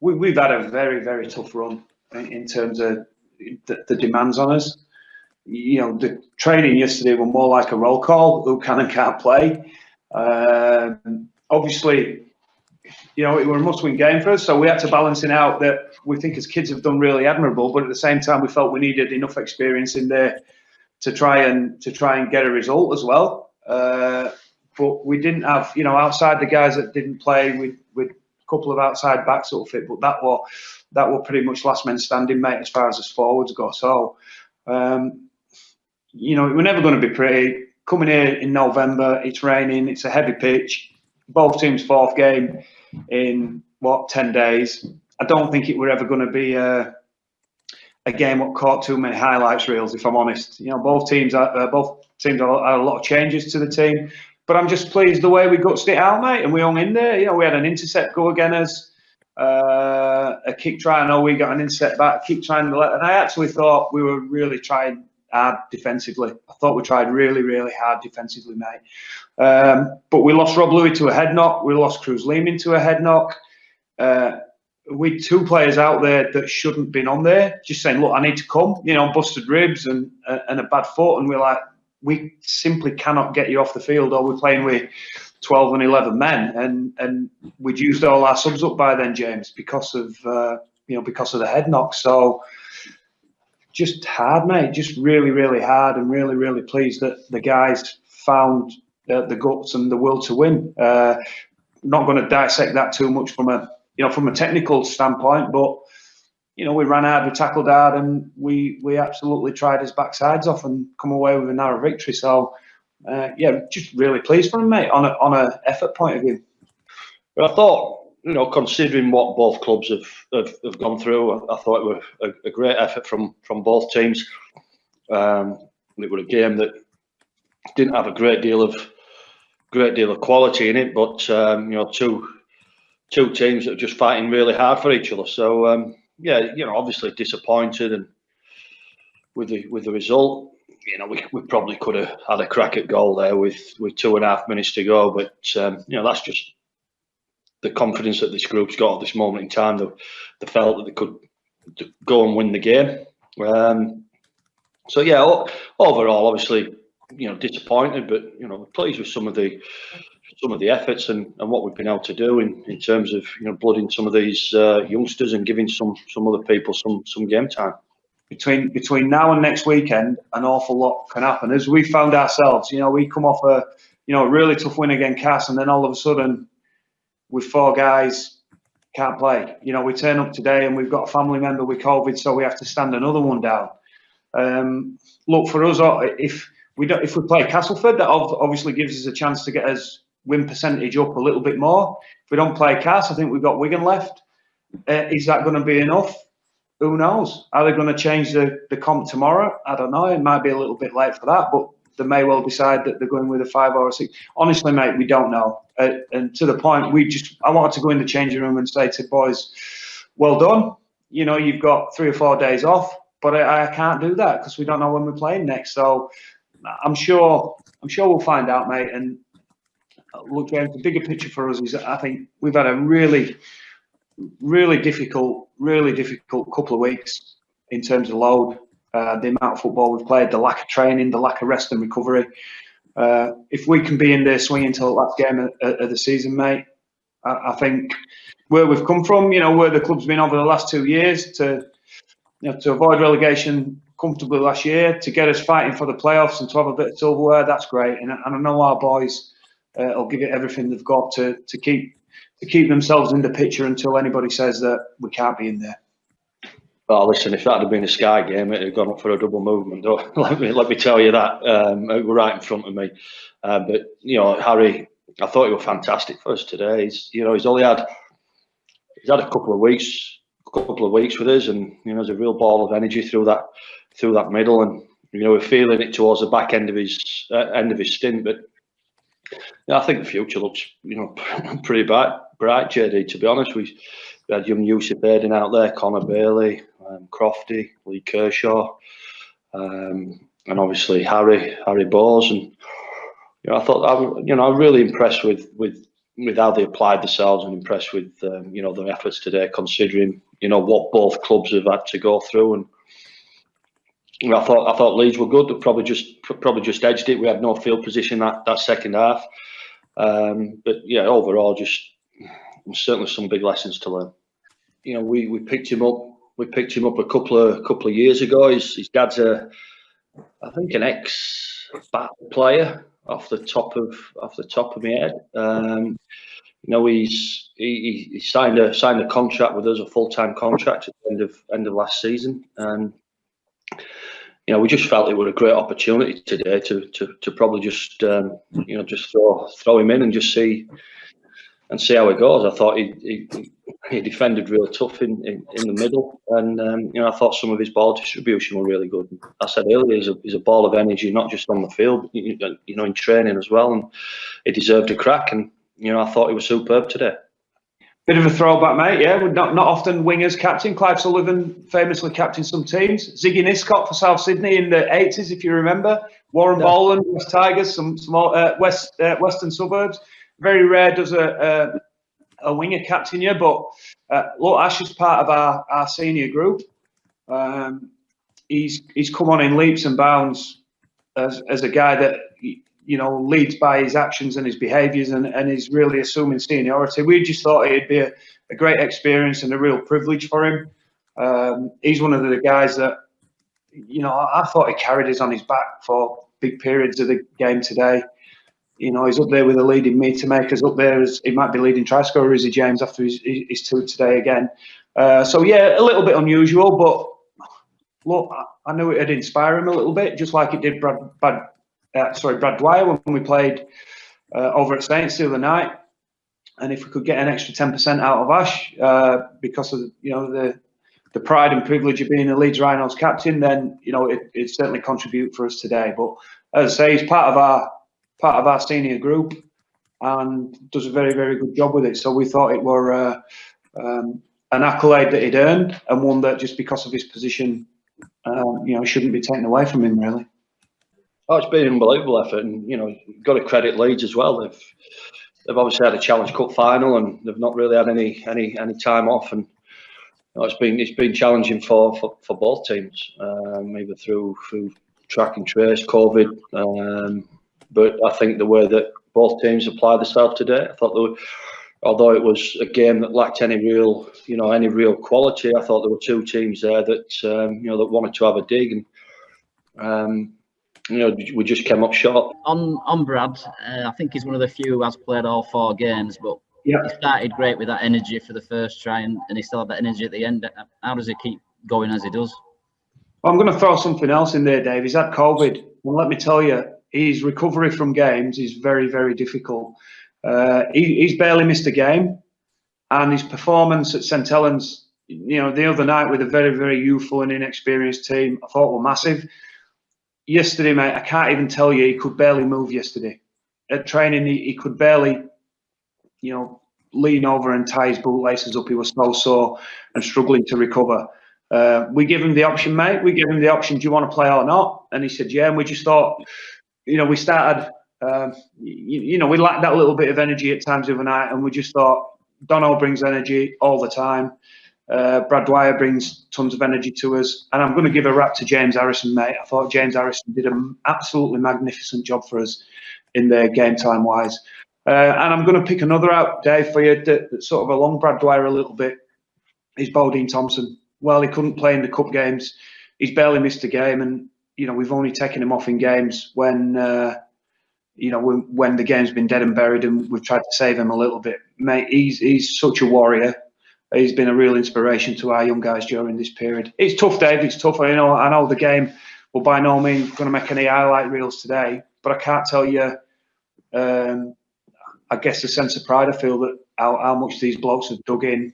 we've had a very, very tough run in terms of the demands on us. You know, the training yesterday were more like a roll call, who can and can't play. Obviously, you know, it was a must-win game for us, so we had to balance it out that we think as kids have done really admirable, but at the same time we felt we needed enough experience in there to try and get a result as well. But we didn't have, you know, outside the guys that didn't play, with a couple of outside backs that will fit, but that were pretty much last men standing, mate, as far as us forwards go. So, you know, we're never going to be pretty. Coming here in November, it's raining, it's a heavy pitch. Both teams' fourth game in 10 days. I don't think it were ever going to be a game that caught too many highlights reels, if I'm honest. You know, both teams had a lot of changes to the team, but I'm just pleased the way we gutsed it out, mate, and we hung in there. You know, we had an intercept go again as a kick try. I know we got an intercept back, kick trying to let, and I actually thought we were really trying hard defensively. I thought we tried really, really hard defensively, mate. But we lost Rob Louis to a head knock. We lost Cruz Lehman to a head knock. We two players out there that shouldn't have been on there, just saying, look, I need to come, you know, busted ribs and a bad foot. And we're like, we simply cannot get you off the field, or we're playing with 12 and 11 men. And we'd used all our subs up by then, James, because of the head knock. So just hard, mate, just really, really hard, and really, really pleased that the guys found the guts and the will to win. Not going to dissect that too much from a technical standpoint, but you know, we ran hard, we tackled hard, and we absolutely tried his backsides off and come away with a narrow victory. So yeah, just really pleased for him, mate, on a effort point of view. But I thought, you know, considering what both clubs have gone through, I thought it was a great effort from both teams. It was a game that didn't have a great deal of quality in it, but you know, two teams that are just fighting really hard for each other. So yeah, you know, obviously disappointed and with the result. You know, we probably could have had a crack at goal there with 2.5 minutes to go, but you know, that's just the confidence that this group's got at this moment in time. They felt that they could go and win the game. So yeah, overall, obviously, you know, disappointed, but you know, pleased with some of the efforts and what we've been able to do in terms of, you know, blooding some of these youngsters and giving some other people some game time. Between now and next weekend, an awful lot can happen. As we found ourselves, you know, we come off a really tough win against Cass, and then all of a sudden, with 4 guys can't play. You know, we turn up today and we've got a family member with COVID, so we have to stand another one down. Look, for us, if we play Castleford, that obviously gives us a chance to get us win percentage up a little bit more. If we don't play Cass, I think we've got Wigan left. Is that going to be enough? Who knows? Are they going to change the comp tomorrow? I don't know. It might be a little bit late for that, but they may well decide that they're going with a 5 or a 6. Honestly, mate, we don't know. And to the point, I wanted to go in the changing room and say to boys, well done. You know, you've got 3 or 4 days off, but I can't do that because we don't know when we're playing next. So I'm sure we'll find out, mate. And look, James, the bigger picture for us is that I think we've had a really, really difficult couple of weeks in terms of load. The amount of football we've played, the lack of training, the lack of rest and recovery. If we can be in there swinging till the last game of the season, mate, I think where we've come from, you know, where the club's been over the last 2 years to avoid relegation comfortably last year, to get us fighting for the playoffs and to have a bit of silverware, that's great. And I know our boys will give it everything they've got to keep themselves in the picture until anybody says that we can't be in there. Well, listen, if that had been a Sky game, it'd have gone up for a double movement. Let me tell you that. It was right in front of me. But you know, Harry, I thought he was fantastic for us today. He's had a couple of weeks with us, and you know, there's a real ball of energy through that middle, and you know, we're feeling it towards the back end of his stint. But yeah, I think the future looks, you know, pretty bright, JD. To be honest, we had young Yusuf Aiden out there, Connor Bailey, Crofty, Lee Kershaw, and obviously Harry Bowes. And you know, I thought I'm really impressed with with how they applied themselves, and impressed with their efforts today, considering what both clubs have had to go through. And I thought Leeds were good. They probably just edged it. We had no field position that second half. But yeah, overall, just certainly some big lessons to learn. We picked him up. We picked him up a couple of years ago. His dad's I think an ex-Bat player off the top of my head. He signed a contract with us, a full-time contract at the end of last season, and we just felt it was a great opportunity today to probably just just throw him in and just see how it goes. I thought he defended real tough in the middle, and I thought some of his ball distribution were really good. I said earlier, he's a ball of energy, not just on the field, in training as well, and he deserved a crack. And I thought he was superb today. Bit of a throwback, mate. Yeah, not often wingers captain. Clive Sullivan famously captained some teams. Ziggy Niscott for South Sydney in the 80s, if you remember. Warren Boland, West Tigers, some small western suburbs. Very rare does a winger captain you, but look, Ash is part of our senior group. He's come on in leaps and bounds as a guy that leads by his actions and his behaviours, and is really assuming seniority. We just thought it'd be a great experience and a real privilege for him. He's one of the guys that I thought he carried us on his back for big periods of the game today. He's up there with the leading meter makers, up there as he might be leading try scorer, Izzy James, after his two today again. So yeah, a little bit unusual, but look, I knew it'd inspire him a little bit, just like it did Brad Dwyer when we played over at Saints the other night. And if we could get an extra 10% out of Ash because of the pride and privilege of being the Leeds Rhinos captain, then it certainly contribute for us today. But as I say, he's part of our senior group and does a very, very good job with it. So we thought it were an accolade that he'd earned, and one that just because of his position, shouldn't be taken away from him, really. Oh, it's been an unbelievable effort, and you've got to credit Leeds as well. They've obviously had a Challenge Cup final, and they've not really had any time off, and it's been challenging for both teams, either through track and trace, COVID. But I think the way that both teams applied themselves today, I thought although it was a game that lacked any real quality, I thought there were two teams there that that wanted to have a dig, and we just came up short. On Brad, I think he's one of the few who has played all 4 games, but he started great with that energy for the first try, and he still had that energy at the end. How does he keep going as he does? Well, I'm going to throw something else in there, Dave. He's had COVID, and let me tell you, his recovery from games is very, very difficult. He's barely missed a game, and his performance at St Helens, the other night with a very, very youthful and inexperienced team, I thought were massive. Yesterday, mate, I can't even tell you, he could barely move yesterday. At training, he could barely, lean over and tie his bootlaces up. He was so sore and struggling to recover. We give him the option, mate. We give him the option, do you want to play or not? And he said, yeah. And we just thought, we started, we lacked that little bit of energy at times overnight, and we just thought, Dono brings energy all the time. Brad Dwyer brings tons of energy to us, and I'm going to give a rap to James Harrison, mate. I thought James Harrison did an absolutely magnificent job for us in their game time wise. And I'm going to pick another out, Dave, for you that's sort of along Brad Dwyer a little bit. Is Bodine Thompson. Well, he couldn't play in the cup games. He's barely missed a game, and we've only taken him off in games when when the game's been dead and buried, and we've tried to save him a little bit. Mate, he's such a warrior. He's been a real inspiration to our young guys during this period. It's tough, Dave. It's tough. I know the game will by no means going to make any highlight reels today, but I can't tell you. I guess the sense of pride I feel that how much these blokes have dug in,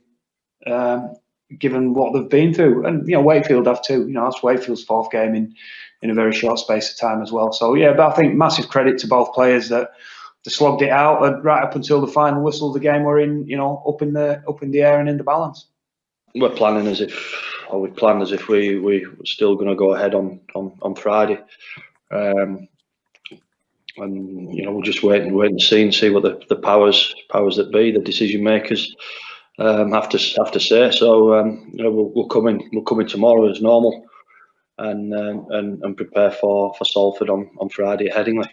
given what they've been through, and Wakefield have too. That's Wakefield's 4th game in a very short space of time as well. So yeah, but I think massive credit to both players that they slogged it out, and right up until the final whistle of the game, we're in, up in the air and in the balance. We planned as if we were still going to go ahead on Friday. you know, we'll just wait and see what the powers that be, the decision makers, have to say. So you know, we'll come in tomorrow as normal, and prepare for Salford on Friday at Headingley.